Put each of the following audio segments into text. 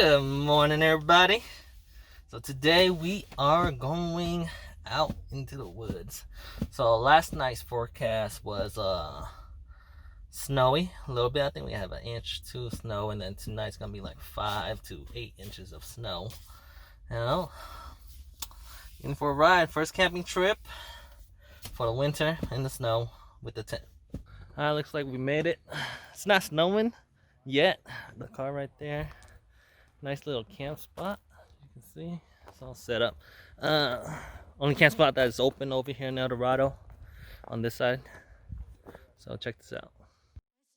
Good morning, everybody. So today we are going out into the woods. So last night's forecast was snowy a little bit. I think we have 1 inch to snow, and then tonight's gonna be like 5 to 8 inches of snow. In for a ride. First camping trip for the winter in the snow with the tent. Alright, looks like we made it. It's not snowing yet. The car right there. Nice little camp spot. You can see it's all set up. Only camp spot that is open over here in El Dorado on this side. So check this out.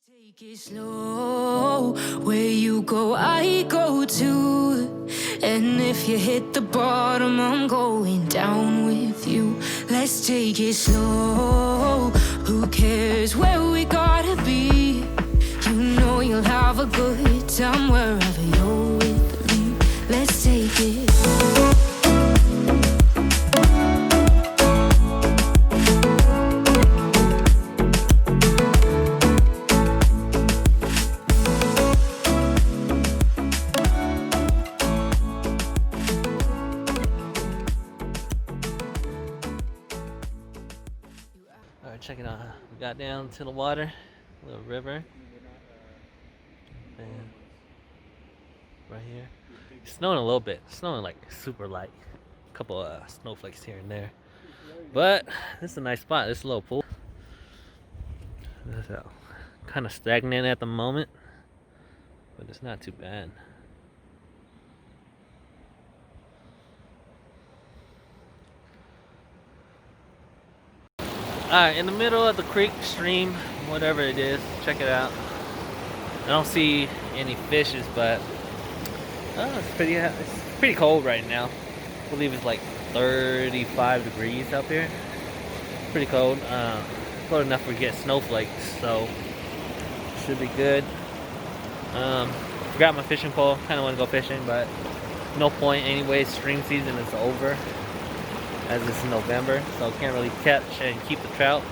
Take it slow. Where you go, I go too. And if you hit the bottom, I'm going down with you. Let's take it slow. Who cares where we gotta be? You know you'll have a good time wherever you're with me. Let's take it. Alright, check it out. We got down to the water, little river. And right here. It's snowing a little bit. It's snowing like super light. A couple snowflakes here and there. But this is a nice spot. This little pool. It's kind of stagnant at the moment, but it's not too bad. Alright, in the middle of the creek, stream, whatever it is, check it out. I don't see any fishes, but it's pretty cold right now. I believe it's like 35 degrees up here. Pretty cold. Cold enough to get snowflakes, so should be good. Forgot my fishing pole. Kind of want to go fishing, but no point anyway. Stream season is over, as it's November, so can't really catch and keep the trout.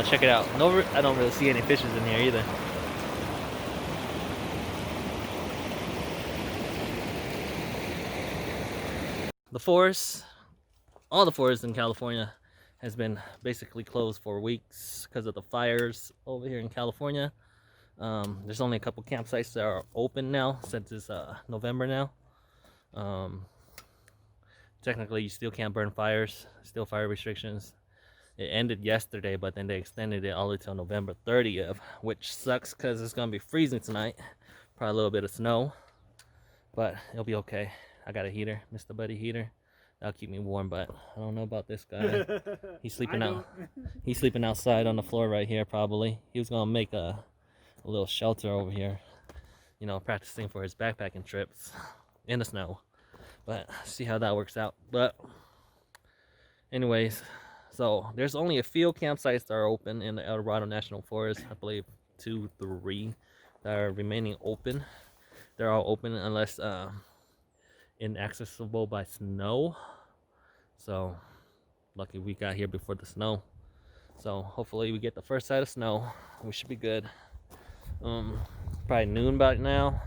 Check it out. I don't really see any fishes in here either. The forest, all the forests in California has been basically closed for weeks because of the fires over here in California. There's only a couple campsites that are open now since it's November now. Technically, you still can't burn fires, still fire restrictions. It ended yesterday, but then they extended it all the way till November 30th, which sucks because it's going to be freezing tonight. Probably a little bit of snow, but it'll be okay. I got a heater, Mr. Buddy heater. That'll keep me warm, but I don't know about this guy. He's sleeping out. He's sleeping outside on the floor right here, probably. He was going to make a little shelter over here, you know, practicing for his backpacking trips in the snow. But see how that works out. But anyways, so there's only a few campsites that are open in the El Dorado National Forest. I believe 2, 3 that are remaining open. They're all open unless inaccessible by snow. So lucky we got here before the snow. So hopefully we get the first sight of snow. We should be good. Probably noon about now.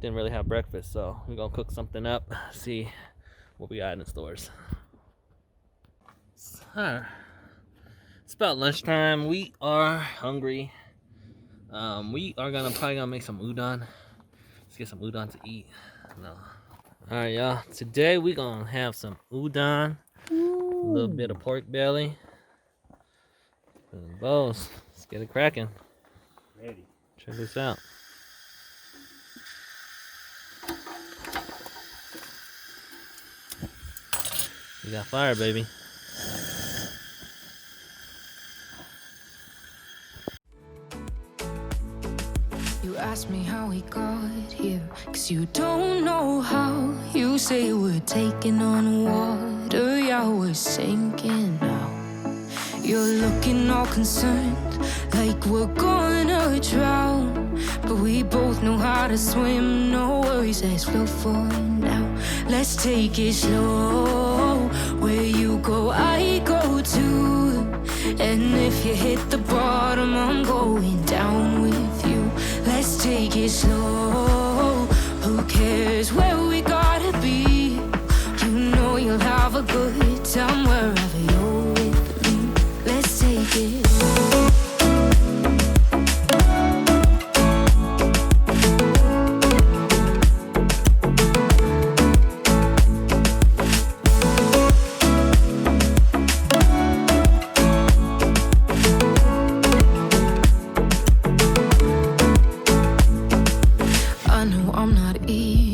Didn't really have breakfast, so we're gonna cook something up, see what we got in the stores. It's about lunchtime. We are hungry. We are probably gonna make some udon. Let's get some udon to eat. No. Alright, y'all. Today we gonna have some udon. Ooh. A little bit of pork belly. And bowls. Let's get it cracking. Ready. Check this out. We got fire, baby. You ask me how we got here, 'cause you don't know how. You say we're taking on water, yeah, we're sinking now. You're looking all concerned, like we're gonna drown. But we both know how to swim, no worries, let's float for now. Let's take it slow. Where you go, I go too. And if you hit the bottom, I'm going down with you. Let's take it slow.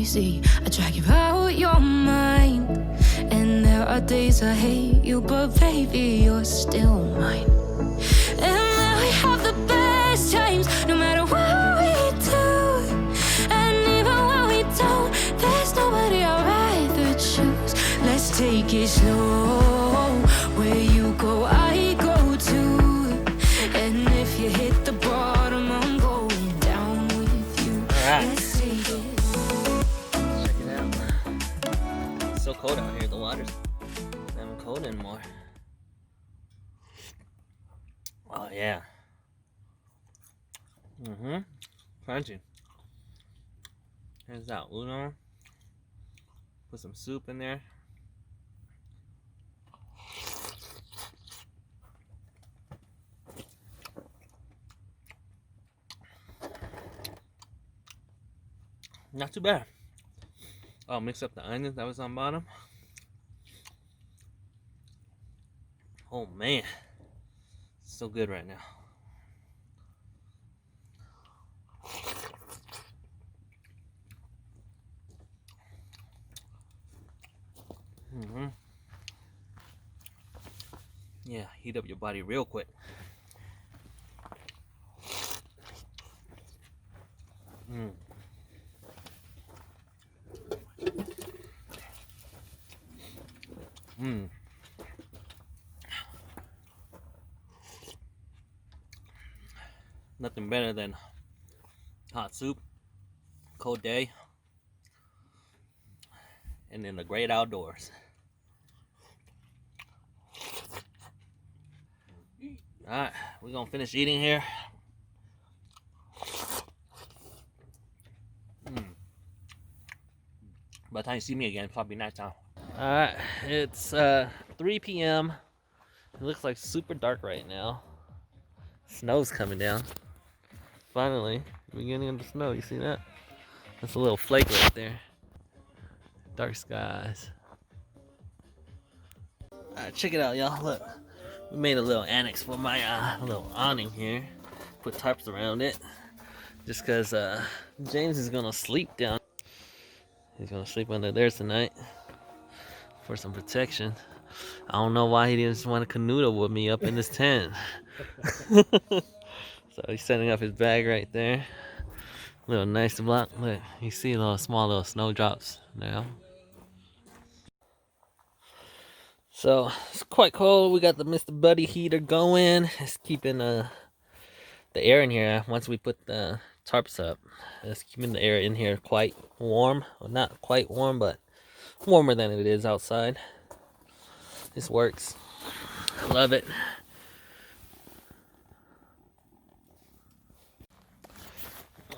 crazy. I drag you out your mind. And there are days I hate you, but baby, you're still mine. And now we have the best times, no matter what we do. And even when we don't, there's nobody I'd rather choose. Let's take it slow. Where you go, I go too. And if you hit the bottom, I'm going down with you. Alright. Let's take it. Check it out. It's so cold out here. The water's not even cold anymore. Oh yeah. Crunchy. Here's that udon. Put some soup in there. Not too bad. I'll mix up the onions that was on bottom. Oh man, so good right now. Yeah, heat up your body real quick. Nothing better than hot soup, cold day, and in the great outdoors. Alright, we're gonna finish eating here. By the time you see me again, it's probably nighttime. Alright, it's 3 p.m. It looks like super dark right now. Snow's coming down. Finally, beginning of the snow. You see that? That's a little flake right there. Dark skies. Alright, check it out, y'all. Look, we made a little annex for my little awning here. Put tarps around it, just because James is gonna sleep down. He's gonna sleep under there tonight for some protection. I don't know why he didn't want to canoodle with me up in this tent. So he's setting up his bag right there. Little nice block. Look, you see little small little snowdrops now. So it's quite cold. We got the Mr. Buddy heater going. It's keeping the air in here once we put the tarps up. It's keeping the air in here quite warm. Well, not quite warm, but warmer than it is outside. This works. I love it.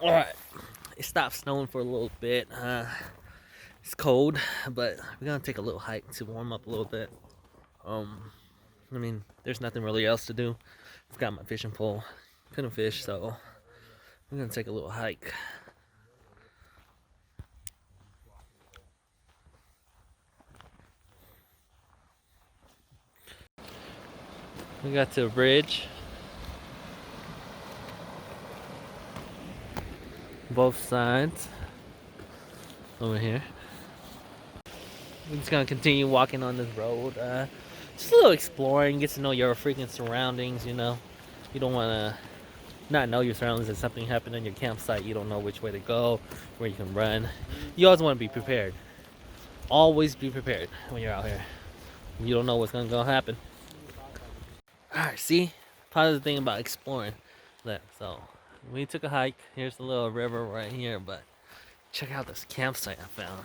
Alright. It stopped snowing for a little bit. It's cold, but we're gonna take a little hike to warm up a little bit. I mean, there's nothing really else to do. I've got my fishing pole. Couldn't fish, so we're gonna take a little hike. We got to a bridge. Both sides. Over here. We're just gonna continue walking on this road. Just a little exploring, get to know your freaking surroundings, you know. You don't wanna not know your surroundings. If something happened on your campsite, you don't know which way to go, where you can run. You always wanna be prepared. Always be prepared when you're out here. You don't know what's gonna happen. Alright, see? Positive thing about exploring. Look, so we took a hike. Here's the little river right here, but check out this campsite I found.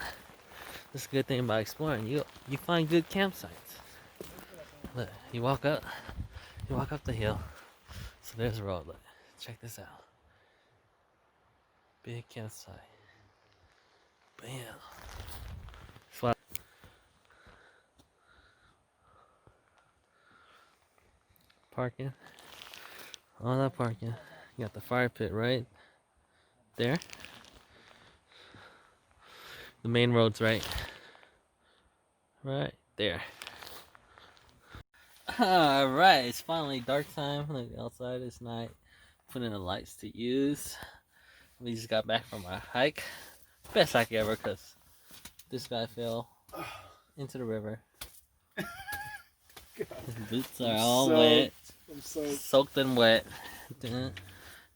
This is a good thing about exploring. You find good campsites. Look, you walk up the hill. So there's a road. Look, check this out. Big campsite. Bam. Flat. Parking. All that parking. You got the fire pit right there. The main road's right there. Alright, it's finally dark time. Look, outside it's night. Putting the lights to use. We just got back from our hike. Best sake ever, because this guy fell into the river. His boots are all wet. I'm soaked. Soaked and wet.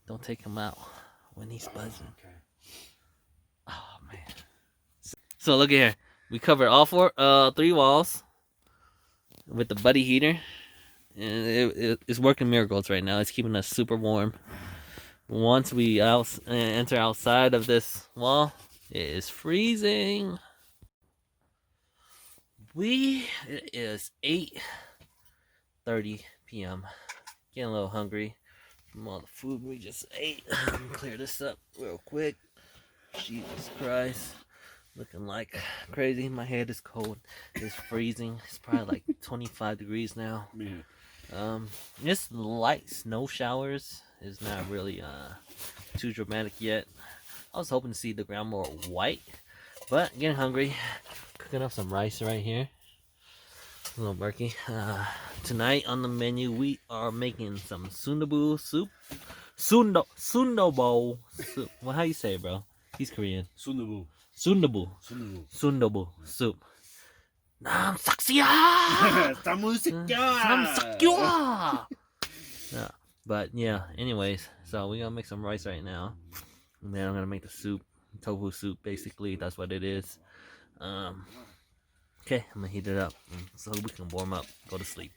Don't take him out when he's buzzing. Okay. Oh man. So look at here. We covered all 3 walls with the buddy heater. And it's working miracles right now. It's keeping us super warm. Once we enter outside of this wall, it is freezing. It is 8:30 p.m. Getting a little hungry from all the food we just ate. Clear this up real quick. Jesus Christ. Looking like crazy. My head is cold. It's freezing. It's probably like 25 degrees now. Man. Just light snow showers is not really too dramatic yet. I was hoping to see the ground more white, but getting hungry. Cooking up some rice right here. A little murky. Tonight on the menu we are making some sundubu soup. Sundubu soup. Well, how you say it, bro? He's Korean. Sundubu. Sundubu soup. 남삭시야! 남삭야! Yeah, but yeah, anyways, so we're gonna make some rice right now. And then I'm gonna make the soup, tofu soup, basically. That's what it is. Okay, I'm gonna heat it up so we can warm up, go to sleep.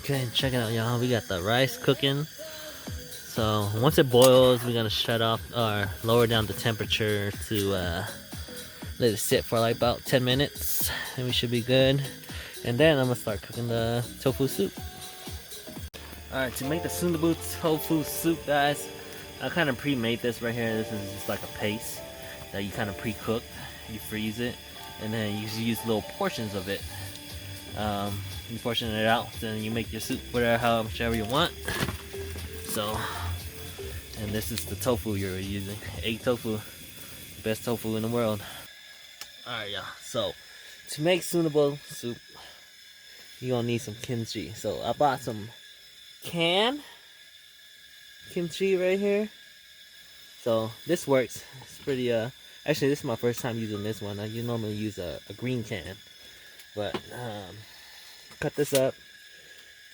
Okay, check it out, y'all. We got the rice cooking. So once it boils, we're gonna shut off or lower down the temperature to let it sit for like about 10 minutes, and we should be good. And then I'm gonna start cooking the tofu soup. Alright, to make the sundubu tofu soup, guys, I kind of pre-made this right here. This is just like a paste that you kind of pre-cooked. You freeze it, and then you use little portions of it. You portion it out, then you make your soup however you want. So, and this is the tofu you're using. Egg tofu, best tofu in the world. Alright, y'all. So, to make sundubu soup, you're gonna need some kimchi. So, I bought some canned kimchi right here. So, this works. It's pretty, actually, this is my first time using this one. You normally use a green can. But, cut this up.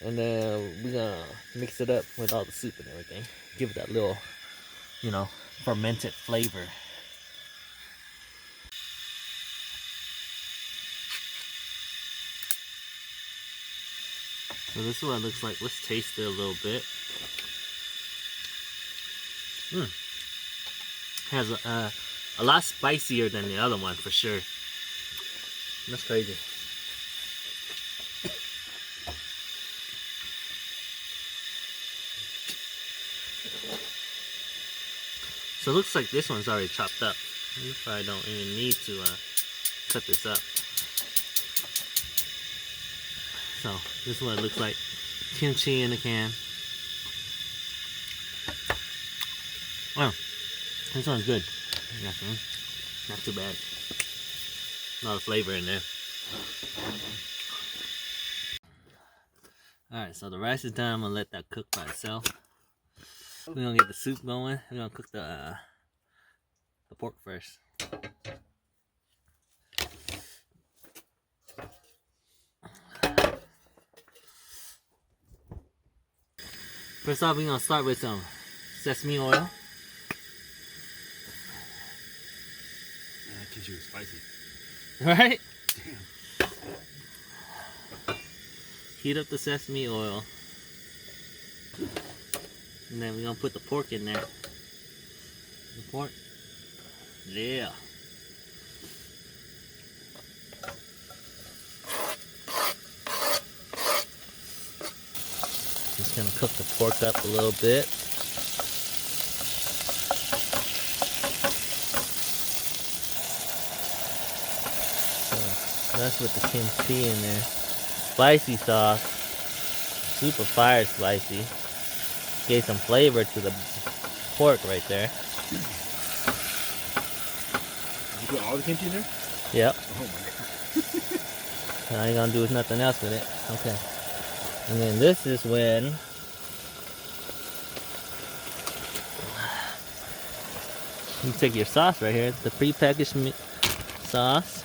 And then we're gonna mix it up with all the soup and everything. Give it that little, fermented flavor. So this is what it looks like. Let's taste it a little bit. Has a lot spicier than the other one for sure. That's crazy. So it looks like this one's already chopped up. You probably don't even need to cut this up. So this is what it looks like. Kimchi in a can. Wow, this one's good. Not too bad. A lot of flavor in there. Alright, so the rice is done. I'm gonna let that cook by itself. We're gonna get the soup going. We're gonna cook the pork first. First off, we're gonna start with some sesame oil. That kimchi was spicy. Right? Damn. Heat up the sesame oil. And then we're gonna put the pork in there. The pork. Yeah. Just gonna cook the pork up a little bit. So that's with the kimchi in there. Spicy sauce. Super fire spicy. Gave some flavor to the pork right there. You put all the kimchi in there? Yep. Oh my god. All you're gonna do is nothing else with it. Okay. And then this is when you take your sauce right here, the pre-packaged sauce.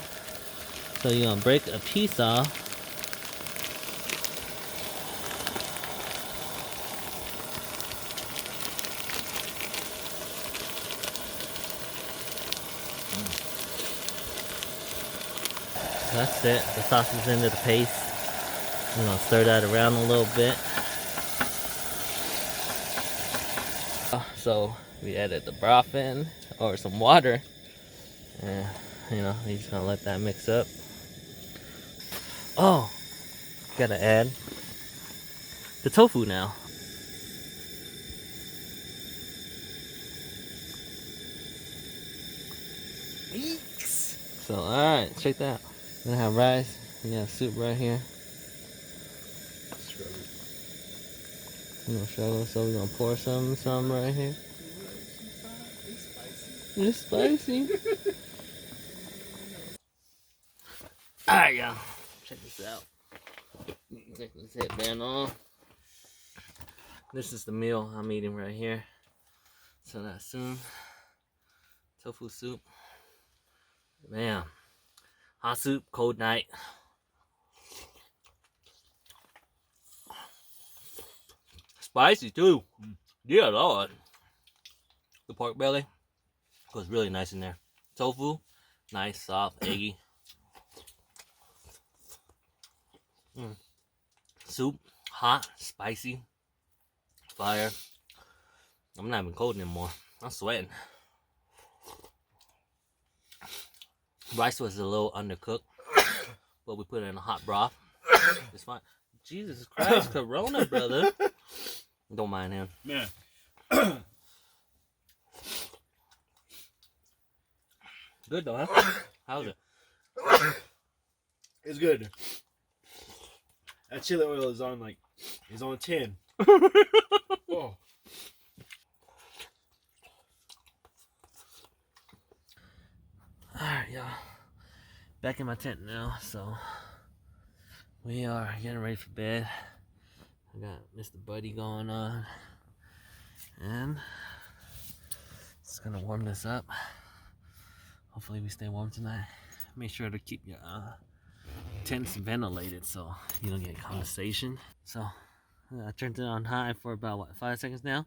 So you're gonna break a piece off. That's it. The sauce is into the paste. We're gonna stir that around a little bit. So we added the broth in, or some water, and you're just gonna let that mix up. Oh, gotta add the tofu now. So alright, check that out. We're gonna have rice, we got soup right here. We're gonna struggle, so we're gonna pour some right here. It's spicy. Alright, y'all. Check this out. Take this headband on. This is the meal I'm eating right here. So that's soon. Tofu soup. Man. Hot soup, cold night. Spicy too. Dear Lord. The pork belly was really nice in there. Tofu, nice, soft, eggy. Soup, hot, spicy, fire. I'm not even cold anymore. I'm sweating. Rice was a little undercooked, but we put it in a hot broth. It's fine. Jesus Christ, Corona, brother. Don't mind him. Man. Good though, huh? How's it? It's good. That chili oil is on it's on 10. Oh. Alright, y'all. Back in my tent now, so we are getting ready for bed. I got Mr. Buddy going on. And it's gonna warm this up. Hopefully we stay warm tonight. Make sure to keep your tents ventilated so you don't get condensation. So I turned it on high for about 5 seconds now.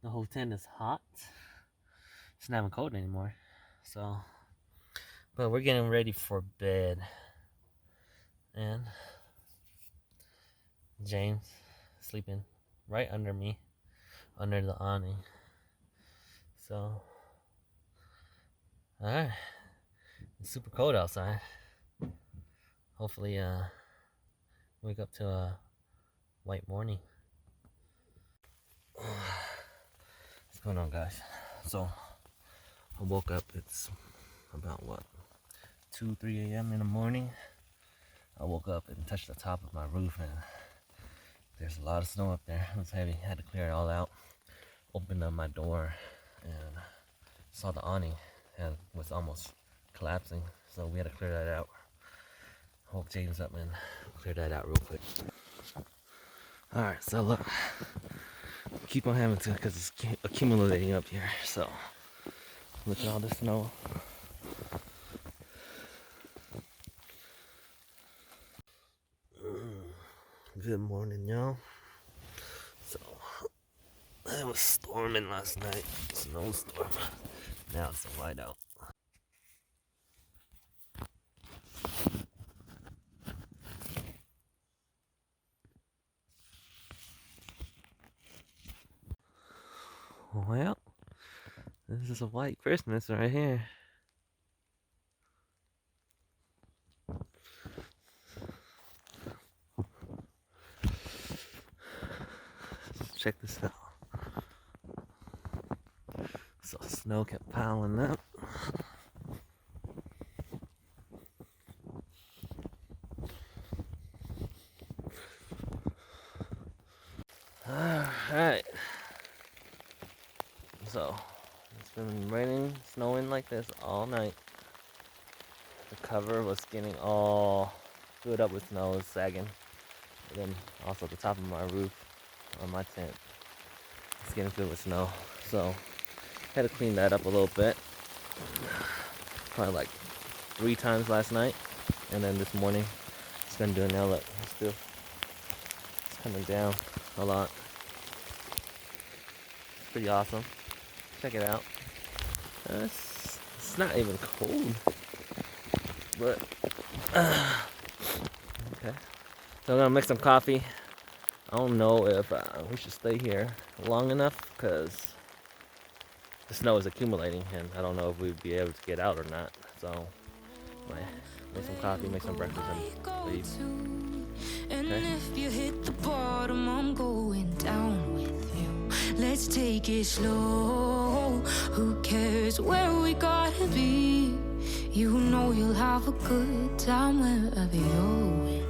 The whole tent is hot. It's not even cold anymore. So, but we're getting ready for bed. And James sleeping right under me, under the awning. So, alright. It's super cold outside. Hopefully, wake up to a white morning. What's going on, guys? So, I woke up. It's about 2, 3 a.m. in the morning. I woke up and touched the top of my roof, and there's a lot of snow up there. It was heavy. I had to clear it all out. Opened up my door and saw the awning and was almost collapsing. So we had to clear that out. Woke James up and clear that out real quick. Alright, so look. Keep on having to because it's accumulating up here. So look at all the snow. Good morning, y'all. So it was storming last night. Snowstorm. Now it's a whiteout. Well, this is a white Christmas right here. Check this out. So snow kept piling up. Alright. So it's been raining, snowing like this all night. The cover was getting all filled up with snow, it's sagging. And then also the top of my roof on my tent, it's getting filled with snow. So had to clean that up a little bit. probably like 3 times last night, and then this morning it's been doing now. Look, it's coming down a lot. It's pretty awesome. Check it out. It's not even cold, but okay. So I'm gonna make some coffee. I don't know if we should stay here long enough because the snow is accumulating, and I don't know if we'd be able to get out or not. So, make some coffee, make some breakfast, and leave. And if you hit the bottom, I'm going down with you. Let's take it slow. Who cares where we gotta be? You know you'll have a good time wherever you're with.